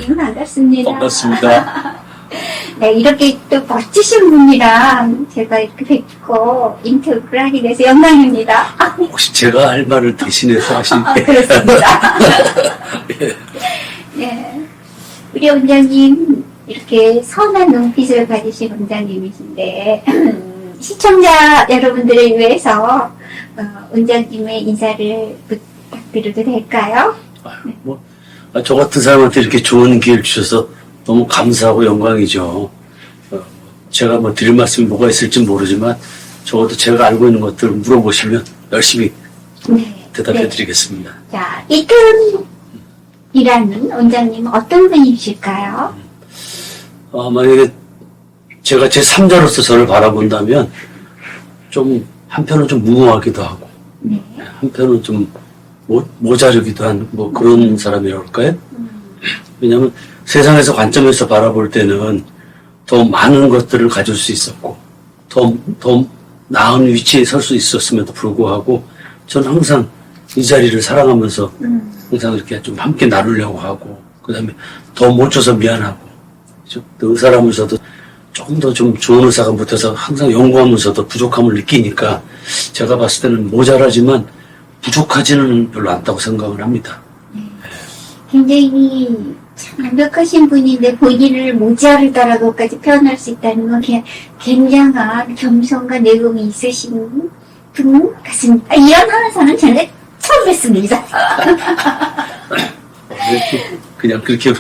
원장님 반갑습니다. 반갑습니다. 네, 이렇게 또 멋지신 분이랑 제가 이렇게 뵙고 인터뷰를 하게 돼서 영광입니다. 혹시 제가 할 말을 대신해서 하실게. 그렇습니다. 예. 네, 우리 원장님 이렇게 선한 눈빛을 가지신 원장님이신데 시청자 여러분들을 위해서 원장님의 인사를 부탁드려도 될까요? 저 같은 사람한테 이렇게 좋은 기회를 주셔서 너무 감사하고 영광이죠. 제가 뭐 드릴 말씀이 뭐가 있을지 모르지만 적어도 제가 알고 있는 것들을 물어보시면 열심히 대답해 드리겠습니다. 자, 이태훈이라는 원장님은 어떤 분이실까요? 만약에 제가 제 3자로서 저를 바라본다면 좀 한편은 좀 무모하기도 하고 한편은 좀 모자르기도 한 뭐 그런 사람이라고 할까요? 왜냐하면 세상에서 관점에서 바라볼 때는 더 많은 것들을 가질 수 있었고 더 나은 위치에 설 수 있었음에도 불구하고 저는 항상 이 자리를 사랑하면서 항상 이렇게 좀 함께 나누려고 하고 그 다음에 더 못 줘서 미안하고 또 의사라면서도 조금 더 좀 좋은 의사가 못해서 항상 연구하면서도 부족함을 느끼니까 제가 봤을 때는 모자라지만 부족하지는 별로 않다고 생각을 합니다. 굉장히 참 완벽하신 분인데 본인을 모자르다라고까지 표현할 수 있다는 건 그냥 굉장한 겸손과 내공이 있으신 분 같습니다. 이런 하나사는 제가 처음 뵀습니다. 그냥 그렇게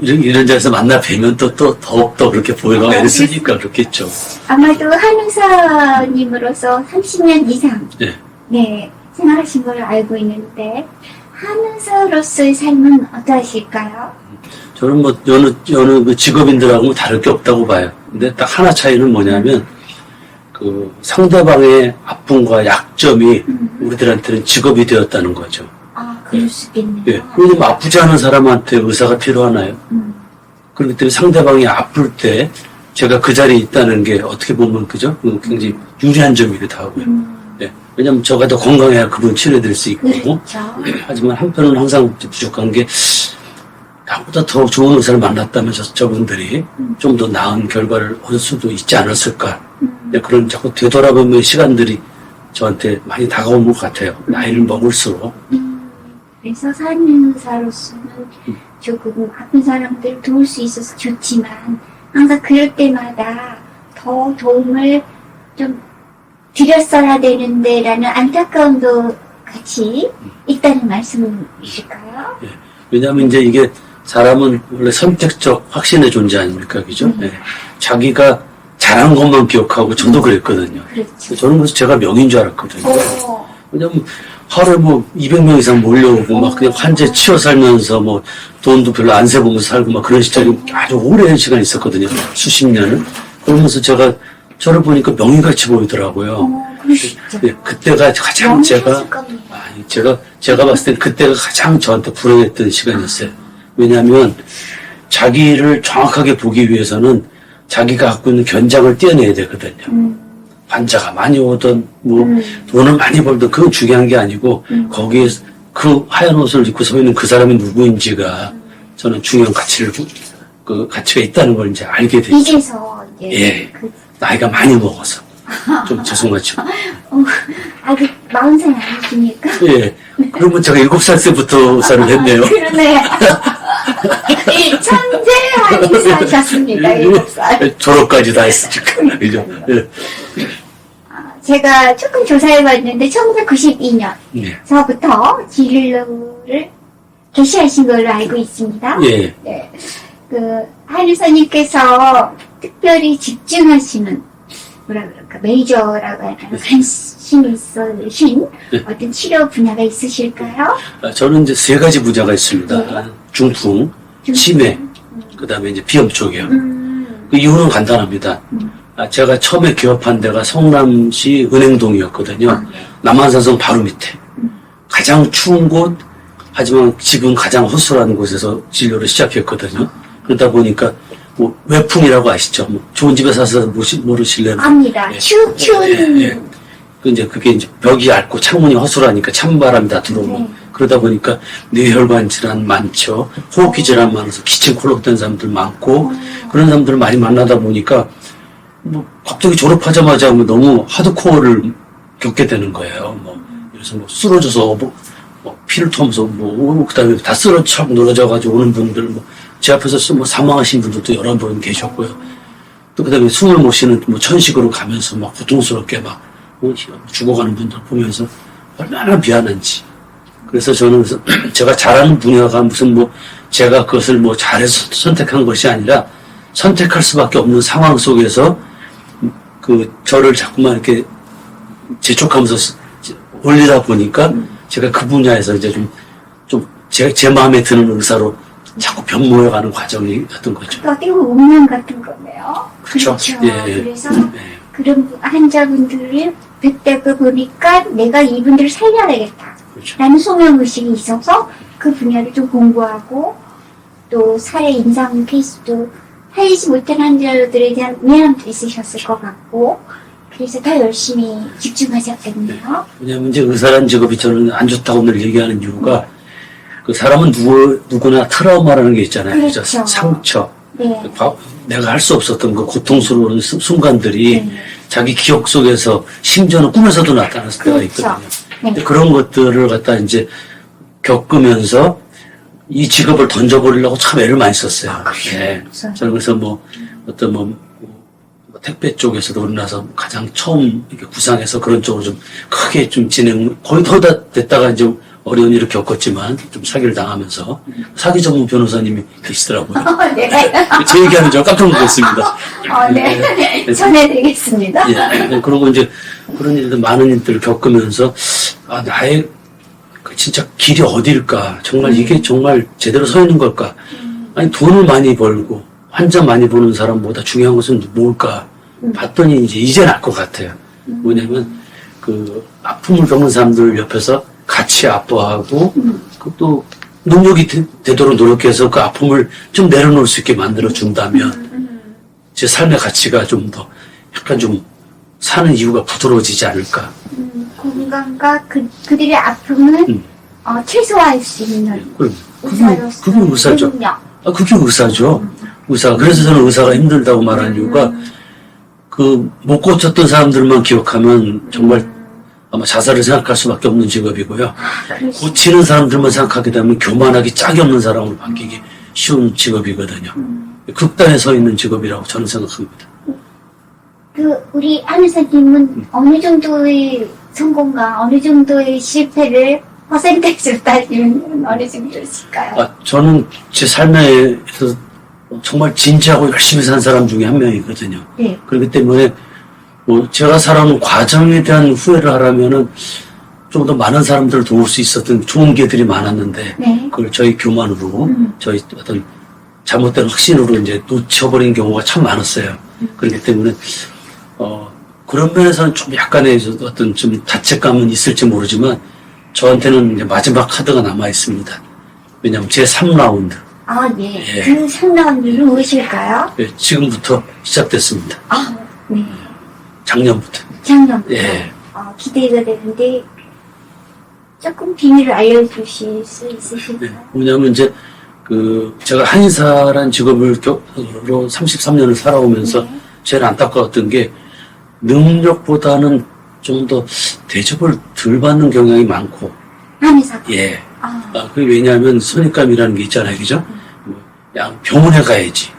이런 자리에서 만나 뵈면 또 더욱더 그렇게 보여가 있으니까 그렇겠죠. 아마도 한의사님으로서 30년 이상 생활하신 걸 알고 있는데 한의사로서의 삶은 어떠하실까요? 저는 뭐 여느 그 직업인들하고 다를 게 없다고 봐요. 근데 딱 하나 차이는 뭐냐면 그 상대방의 아픔과 약점이 우리들한테는 직업이 되었다는 거죠. 그럴 수 있겠네요. 예. 왜냐면 아프지 않은 사람한테 의사가 필요하나요? 그렇기 때문에 상대방이 아플 때 제가 그 자리에 있다는 게 어떻게 보면 그죠? 굉장히 유리한 점이기도 하고요. 예. 왜냐면 저가 더 건강해야 그분 치료해드릴 수 있고. 그렇죠. 하지만 한편은 항상 부족한 게 나보다 더 좋은 의사를 만났다면 저분들이 좀 더 나은 결과를 얻을 수도 있지 않았을까. 그런 자꾸 되돌아보면 시간들이 저한테 많이 다가오는 것 같아요. 나이를 먹을수록. 그래서 산의사로서는 조금 아픈 사람들을 도울 수 있어서 좋지만 항상 그럴 때마다 더 도움을 좀 드렸어야 되는데 라는 안타까움도 같이 있다는 말씀이실까요? 예. 왜냐하면 이제 이게 사람은 원래 선택적 확신의 존재 아닙니까? 그죠? 예. 자기가 잘한 것만 기억하고 저도 그랬거든요. 그렇죠. 저는 그래서 제가 명인 줄 알았거든요. 왜냐면 하루에 뭐 200명 이상 몰려오고 막 그냥 환자 치여 살면서 뭐 돈도 별로 안 세보면서 살고 막 그런 시절이 아주 오랜 시간이 있었거든요. 수십 년을. 그러면서 제가 저를 보니까 명인같이 보이더라고요. 그러시죠. 예, 그때가 가장 제가 봤을 땐 그때가 가장 저한테 불행했던 시간이었어요. 왜냐하면 자기를 정확하게 보기 위해서는 자기가 갖고 있는 견장을 떼어내야 되거든요. 환자가 많이 오든 뭐 돈을 많이 벌든 그건 중요한 게 아니고 거기에 그 하얀 옷을 입고 서 있는 그 사람이 누구인지가 저는 중요한 가치가 있다는 걸 이제 알게 됐죠. 이제서 이제 나이가 많이 먹어서 좀 죄송하죠. 아직 40살 아니시니까. 예. 그러면 제가 7살 때부터 의사를 했네요. 그러네. 천재 한의사 하셨습니다. 7살. 졸업까지 다 했으니까. 그죠? 예. 제가 조금 조사해봤는데 1992년서부터 진로를 개시하신 걸로 알고 있습니다. 예. 네. 그 한의사님께서 특별히 집중하시는 뭐라 그럴까 메이저라고 하나 관심이 있으신 어떤 치료 분야가 있으실까요? 저는 이제 3가지 분야가 있습니다. 중풍, 치매, 그 다음에 이제 비염 쪽이요. 그 이유는 간단합니다. 제가 처음에 개업한 데가 성남시 은행동이었거든요. 남한산성 바로 밑에. 가장 추운 곳, 하지만 지금 가장 허술한 곳에서 진료를 시작했거든요. 그러다 보니까 뭐 외풍이라고 아시죠? 뭐 좋은 집에 사서 모르실래요? 압니다. 추운. 그 이제 그게 이제 벽이 얇고 창문이 허술하니까 찬바람이 다 들어오고 그러다 보니까 뇌혈관 질환 많죠. 호흡기 질환 많아서 기침 콜록된 사람들 많고 그런 사람들을 많이 만나다 보니까 뭐 갑자기 졸업하자마자 뭐 너무 하드코어를 겪게 되는 거예요. 뭐 그래서 뭐 쓰러져서 뭐 피를 토하면서 뭐 그다음에 다 쓰러져 늘어져가지고 오는 분들 뭐 제 앞에서 뭐 사망하신 분들도 여러 분 계셨고요. 또 그다음에 숨을 못 쉬는 뭐 천식으로 가면서 막 고통스럽게 막 죽어가는 분들 보면서 얼마나 미안한지. 그래서 저는 제가 잘하는 분야가 무슨 뭐 제가 그것을 뭐 잘해서 선택한 것이 아니라 선택할 수밖에 없는 상황 속에서 그 저를 자꾸만 이렇게 재촉하면서 올리다 보니까 제가 그 분야에서 이제 좀 제 마음에 드는 의사로 자꾸 변모해가는 과정이었던 거죠. 어떻게 보면 운명 같은 거네요. 그렇죠. 예. 그래서 그런 환자분들을 뵙다 보니까 내가 이분들을 살려야 되겠다. 그렇죠. 라는 소명의식이 있어서 그 분야를 좀 공부하고 또 사회 인상 케이스도 살리지 못한 환자들에 대한 미안함도 있으셨을 것 같고 그래서 더 열심히 집중하셨겠네요. 왜냐하면 이제 의사라는 직업이 저는 안 좋다고 늘 얘기하는 이유가 그 사람은 누구나 트라우마라는 게 있잖아요. 그렇죠. 상처. 네. 내가 할 수 없었던 그 고통스러운 순간들이 네. 자기 기억 속에서 심지어는 꿈에서도 나타날 때가 그렇죠. 있거든요. 네. 근데 그런 것들을 갖다 이제 겪으면서 이 직업을 던져버리려고 참 애를 많이 썼어요. 네. 저는 그래서 뭐 어떤 뭐 택배 쪽에서도 우리나라에서 가장 처음 이렇게 구상해서 그런 쪽으로 좀 크게 좀 거의 다 됐다가 이제 어려운 일을 겪었지만 좀 사기를 당하면서 사기 전문 변호사님이 계시더라고요. 네. 제 얘기하는 줄 깜짝 놀랐습니다. 네. 전해드리겠습니다. 예. 그리고 이제 그런 일들 많은 일들을 겪으면서 아 나의 그 진짜 길이 어딜까? 정말 이게 정말 제대로 서 있는 걸까? 아니 돈을 많이 벌고 환자 많이 보는 사람보다 중요한 것은 뭘까? 봤더니 이제는 알 것 같아요. 뭐냐면 그 아픔을 겪는 사람들 옆에서 같이 아파하고 또 능력이 되도록 노력해서 그 아픔을 좀 내려놓을 수 있게 만들어 준다면 제 삶의 가치가 좀 더 약간 좀 사는 이유가 부드러워지지 않을까. 건강과 그들의 아픔을 최소화할 수 있는 그게 의사로서 의사죠. 그게 의사죠. 의사. 그래서 저는 의사가 힘들다고 말하는 이유가 그 못 고쳤던 사람들만 기억하면 정말 아마 자살을 생각할 수밖에 없는 직업이고요. 고치는 사람들만 생각하게 되면 교만하기 짝이 없는 사람으로 바뀌기 쉬운 직업이거든요. 극단에 서 있는 직업이라고 저는 생각합니다. 우리 한 의사님은 어느 정도의 성공과 어느 정도의 실패를 퍼센테이지로 따지면 어느 정도일까요? 저는 제 삶에서 정말 진지하고 열심히 산 사람 중에 한 명이거든요. 네. 그렇기 때문에 뭐 제가 살아온 과정에 대한 후회를 하라면은 좀 더 많은 사람들을 도울 수 있었던 좋은 기회들이 많았는데 네. 그걸 저희 교만으로 저희 어떤 잘못된 확신으로 이제 놓쳐버린 경우가 참 많았어요. 그렇기 때문에 그런 면에서는 좀 약간의 어떤 좀 자책감은 있을지 모르지만 저한테는 이제 마지막 카드가 남아 있습니다. 왜냐하면 제 3라운드. 네. 예. 그 3라운드는 무엇일까요? 지금부터 시작됐습니다. 네. 작년부터. 작년부터. 예. 기대가 되는데 조금 비밀을 알려주실 수 있으실까요? 왜냐하면 이제 제가 한의사란 직업을 33년을 살아오면서 제일 안타까웠던 게 능력보다는 좀 더 대접을 덜 받는 경향이 많고. 한의사. 예. 그게 왜냐하면 선입감이라는 게 있잖아요, 그죠? 병원에 가야지.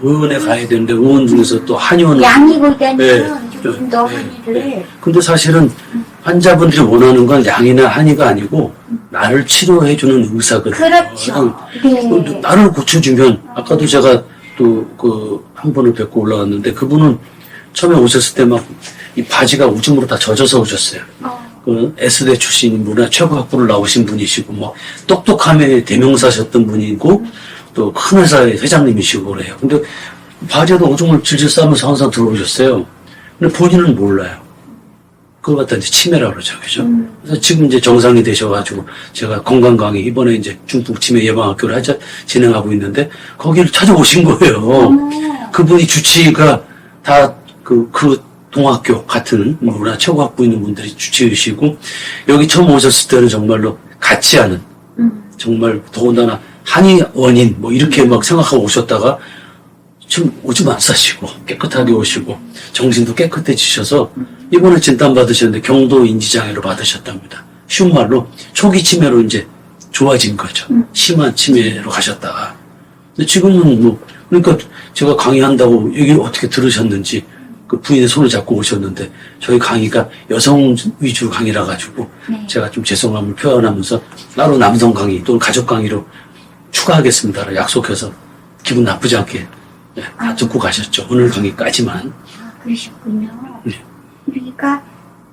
의원에 가야 되는데 의원 중에서 또 한의원은 양이보다는 조금 더 한의를. 근데 사실은 환자분들이 원하는 건 양이나 한의가 아니고 나를 치료해주는 의사거든요. 그렇죠. 네. 나를 고쳐주면 아까도 제가 또 한 분을 뵙고 올라갔는데 그분은 처음에 오셨을 때 막 이 바지가 오줌으로 다 젖어서 오셨어요. S대 출신 문화 최고학부를 나오신 분이시고 뭐 똑똑함의 대명사셨던 분이고 또 큰 회사의 회장님이시고 그래요. 근데 바지에도 오줌을 질질 싸면서 항상 들어오셨어요. 근데 본인은 몰라요. 그걸 갖다 이제 치매라고 그러죠. 그죠? 그래서 지금 이제 정상이 되셔가지고 제가 건강 강의 이번에 이제 중풍 치매 예방학교를 진행하고 있는데 거기를 찾아오신 거예요. 그분이 주치의가 다 그 동학교 같은 문화 최고학부 있는 분들이 주치의시고 여기 처음 오셨을 때는 정말로 같지 않은, 정말 더군다나 한의 원인 뭐 이렇게 막 생각하고 오셨다가 지금 오줌 안 싸시고 깨끗하게 오시고 정신도 깨끗해지셔서 이번에 진단 받으셨는데 경도 인지장애로 받으셨답니다. 쉬운 말로 초기 치매로 이제 좋아진 거죠. 심한 치매로 가셨다가. 근데 지금은 뭐 그러니까 제가 강의한다고 얘기를 어떻게 들으셨는지 그 부인의 손을 잡고 오셨는데 저희 강의가 여성 위주 강의라 가지고 제가 좀 죄송함을 표현하면서 따로 남성 강의 또는 가족 강의로 추가하겠습니다. 약속해서 기분 나쁘지 않게 다 듣고 가셨죠. 오늘 강의까지만. 아, 그러셨군요. 네. 그러니까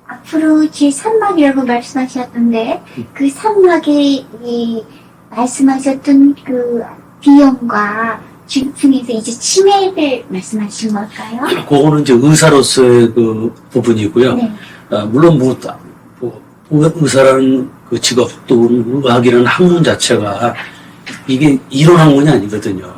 앞으로 제 3막이라고 말씀하셨던데 그 3막에 이 말씀하셨던 그 비염과 중풍에서 이제 치매를 말씀하신 걸까요? 그거는 이제 의사로서의 그 부분이고요. 네. 물론 의사라는 그 직업 또 의학이라는 학문 자체가 이게 이론 학문이 아니거든요.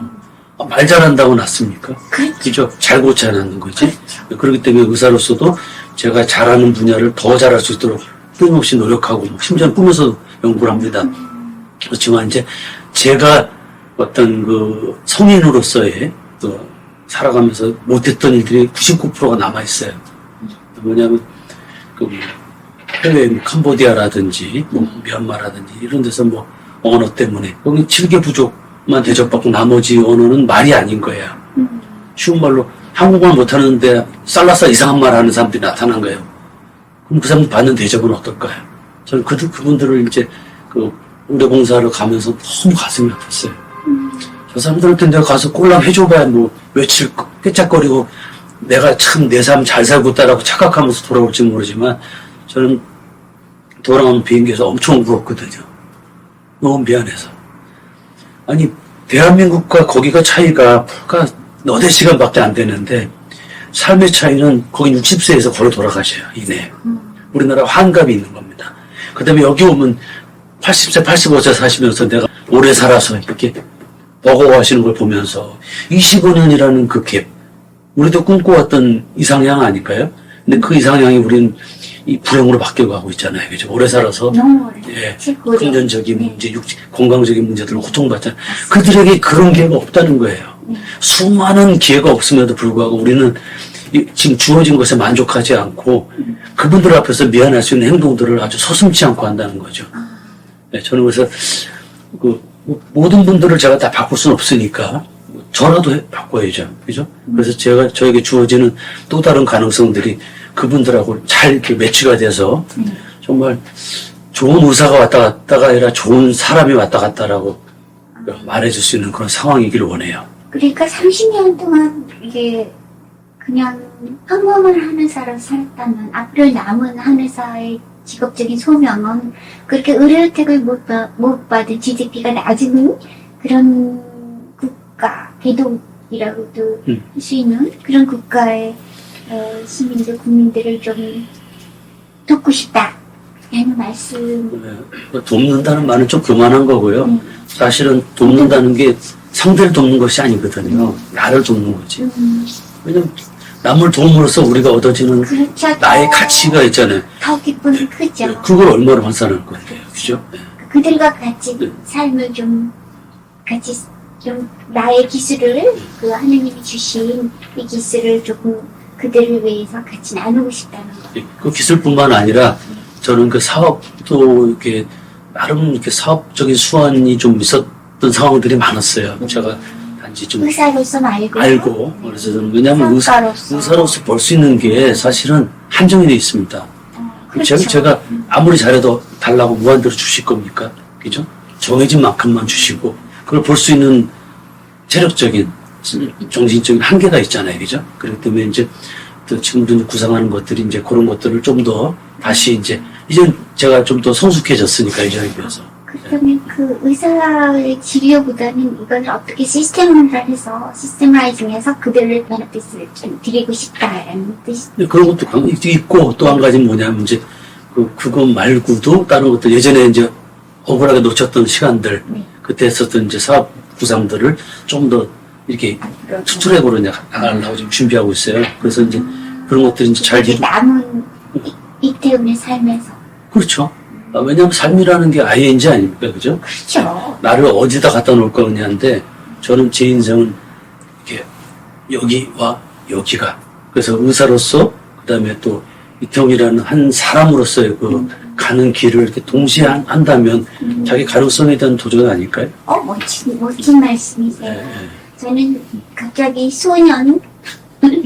말 잘한다고 낫습니까? 그렇죠. 잘 고쳐야 낫는 거지. 그렇죠. 그렇기 때문에 의사로서도 제가 잘하는 분야를 더 잘할 수 있도록 끊임없이 노력하고 심지어 꿈에서 연구를 합니다. 그렇지만 이제 제가 어떤 그 성인으로서의 또 살아가면서 못했던 일들이 99%가 남아있어요. 뭐냐면 그 해외 캄보디아라든지 뭐 미얀마라든지 이런 데서 뭐 언어 때문에 거기 7개 부족만 대접받고 나머지 언어는 말이 아닌 거예요. 쉬운 말로 한국말 못하는데 쌀라싸 이상한 말 하는 사람들이 나타난 거예요. 그럼 그 사람들 받는 대접은 어떨까요? 저는 그분들을 이제 그 의료 봉사를 가면서 너무 가슴이 아팠어요. 저 사람들한테 내가 가서 꼴랑 해줘봐야 뭐 며칠 깨짝거리고 내가 참 내 삶 잘 살고 있다라고 착각하면서 돌아올지 모르지만 저는 돌아오는 비행기에서 엄청 울었거든요. 너무 미안해서. 아니 대한민국과 거기가 차이가 불과 너댓 시간밖에 안 되는데 삶의 차이는 거기 60세에서 걸어 돌아가셔요. 이내. 우리나라 환갑이 있는 겁니다. 그 다음에 여기 오면 80세, 85세 사시면서 내가 오래 살아서 이렇게 버거워하시는 걸 보면서 25년이라는 그 갭. 우리도 꿈꿔왔던 이상향 아닐까요? 근데 그 이상향이 우린 이 불행으로 바뀌어가고 있잖아요. 그죠? 오래 살아서. 예. 금전적인 문제, 건강적인 문제들을 고통받잖아요. 그들에게 그런 기회가 없다는 거예요. 수많은 기회가 없음에도 불구하고 우리는 지금 주어진 것에 만족하지 않고 그분들 앞에서 미안할 수 있는 행동들을 아주 서슴지 않고 한다는 거죠. 네, 저는 그래서 그 모든 분들을 제가 다 바꿀 수는 없으니까 저라도 바꿔야죠. 그죠? 그래서 저에게 주어지는 또 다른 가능성들이 그분들하고 잘 이렇게 매치가 돼서 정말 좋은 의사가 왔다 갔다가 아니라 좋은 사람이 왔다 갔다라고 말해줄 수 있는 그런 상황이기를 원해요. 그러니까 30년 동안 이게 그냥 평범을 하는 사람 살았다면 앞으로 남은 한의사의 직업적인 소명은 그렇게 의료 혜택을 못 받은 GDP가 낮은 그런 국가, 개동이라고도 할 수 있는 그런 국가의 시민들, 국민들을 좀 돕고 싶다. 라는 말씀. 네. 돕는다는 말은 좀 그만한 거고요. 사실은 돕는다는 게 상대를 돕는 것이 아니거든요. 나를 돕는 거지. 왜냐면 남을 도움으로써 우리가 얻어지는 그렇죠. 나의 가치가 있잖아요. 더 기쁨이 크죠. 그걸 얼마나 환산할 건데요. 그죠? 네. 그들과 같이 삶을 좀 같이 좀 나의 기술을 그 하느님이 주신 이 기술을 조금 그들을 위해서 같이 나누고 싶다는 거. 그 기술뿐만 아니라 저는 그 사업도 이렇게 나름 이렇게 사업적인 수완이 좀 있었던 상황들이 많았어요. 제가 단지 좀 의사로서 알고. 그래서 저는 왜냐하면 의사로서. 의사로서 벌 수 있는 게 사실은 한정이 돼 있습니다. 그렇죠. 제가 아무리 잘해도 달라고 무한대로 주실 겁니까? 그죠? 정해진 만큼만 주시고 그걸 볼 수 있는 체력적인 정신적인 한계가 있잖아요. 그죠? 그렇기 때문에 이제 또 지금도 구상하는 것들이 이제 그런 것들을 좀 더 다시 이제 제가 좀 더 성숙해졌으니까 이전에 비해서. 그러면 그 의사의 진료보다는 이걸 어떻게 시스템화해서 시스템라이징해서 그들을 베네핏을 좀 드리고 싶다라는 뜻이. 그런 것도 있고 또 한 가지는 뭐냐면 이제 그거 말고도 다른 것들 예전에 이제 억울하게 놓쳤던 시간들 그때 했었던 이제 사업 구상들을 좀 더 이렇게 수출액으로 이제 나가려고 지금 준비하고 있어요. 그래서 이제 그런 것들이 이제 잘 남은 이태원의 삶에서. 그렇죠. 왜냐하면 삶이라는 게 ING 아닙니까? 그죠? 그렇죠. 나를 어디다 갖다 놓을 거냐인데 저는 제 인생은 이렇게 여기와 여기가 그래서 의사로서 그다음에 또 이태원이라는 한 사람으로서의 그 가는 길을 이렇게 동시에 한다면 자기 가능성에 대한 도전 아닐까요? 멋진 말씀이세요. 네. 저는 갑자기 소년,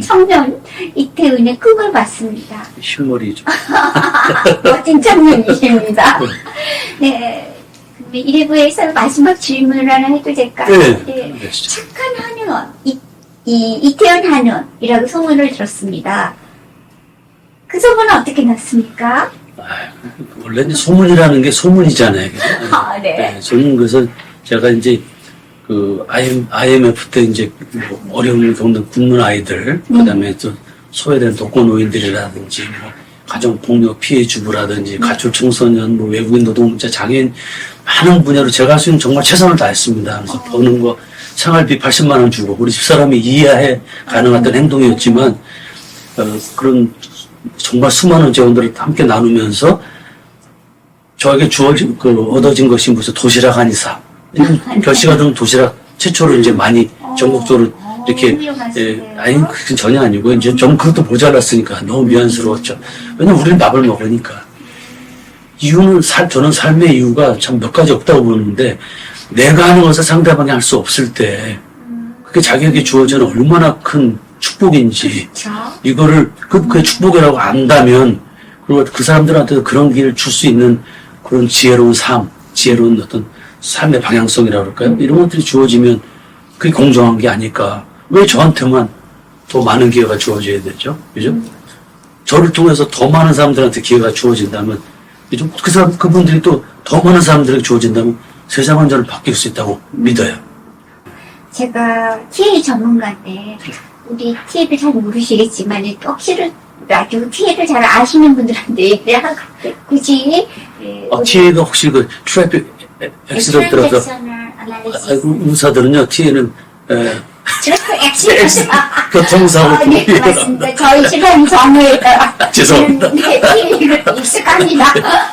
청년 이태훈의 꿈을 봤습니다. 흰머리 좀. 멋진 청년이십니다. 네. 그럼 1부에서 마지막 질문을 하나 해도 될까요? 네. 네. 착한 한의원, 이태원 한의원이라고 소문을 들었습니다. 그 소문은 어떻게 났습니까? 원래 이제 소문이라는 게 소문이잖아요. 그죠? 네. 저는 그래서 제가 이제 그 IMF 때 이제 뭐 어려움을 겪는 굶는 아이들, 그다음에 또 소외된 독거노인들이라든지 뭐 가정폭력 피해 주부라든지 가출 청소년, 뭐 외국인 노동자, 장애인 많은 분야로 제가 할 수 있는 정말 최선을 다했습니다. 그래서 버는 거 생활비 80만 원 주고 우리 집사람이 이해해 가능했던 행동이었지만 그런 정말 수많은 재원들을 함께 나누면서 저에게 얻어진 것이 무슨 도시락 한의사. 결시가 된 도시락 최초로 이제 많이 전국적으로 이렇게, 아니, 그건 전혀 아니고, 이제 좀 그것도 모자랐으니까 너무 미안스러웠죠. 왜냐면 우리는 밥을 먹으니까. 이유는 저는 삶의 이유가 참 몇 가지 없다고 보는데, 내가 하는 것을 상대방이 할 수 없을 때, 그게 자기에게 주어지는 얼마나 큰 축복인지, 이거를 그 축복이라고 안다면, 그리고 그 사람들한테도 그런 길을 줄 수 있는 그런 지혜로운 삶, 지혜로운 어떤 삶의 방향성이라고 그럴까요? 이런 것들이 주어지면 그게 공정한 게 아닐까. 왜 저한테만 더 많은 기회가 주어져야 되죠? 그죠? 저를 통해서 더 많은 사람들한테 기회가 주어진다면, 그죠? 그분들이 또 더 많은 사람들에게 주어진다면 세상은 저를 바뀔 수 있다고 믿어요. 제가 TA 전문가인데, 우리 TA를 잘 모르시겠지만, 혹시라도 TA를 잘 아시는 분들한테 얘기를 하고, 굳이, TA가 혹시 그 트래픽 엑시던트라서 의사들은요 TA는 교통사고 네, 맞습니다. 저희 시간이 정해있다. 죄송합니다. 네, TA를 익숙합니다.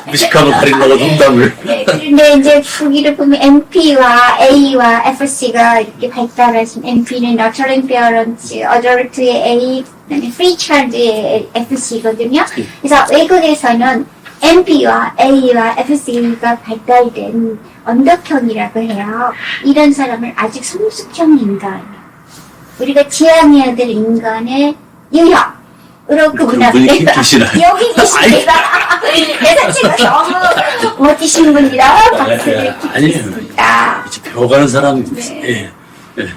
무식하면 가린다고 농담을. 네, 근데 이제 거기를 보면 MP와 A와 FC가 이렇게 발달하신 MP는 Nurturing Parents, Adult의 A, Free Child의 FC거든요. 그래서 외국에서는 MP와 A와 FC가 발달된 언덕형이라고 해요. 이런 사람을 아직 성숙형 인간, 우리가 지향해야 될 인간의 유형으로 구분합니다. 여기 계시나요? 여기 계십니다. 그래서 제가 너무 멋지신 분이라 박수를 아니에요. 드리겠습니다. 이제 배워가는 사람입니다. 네. 예. 예.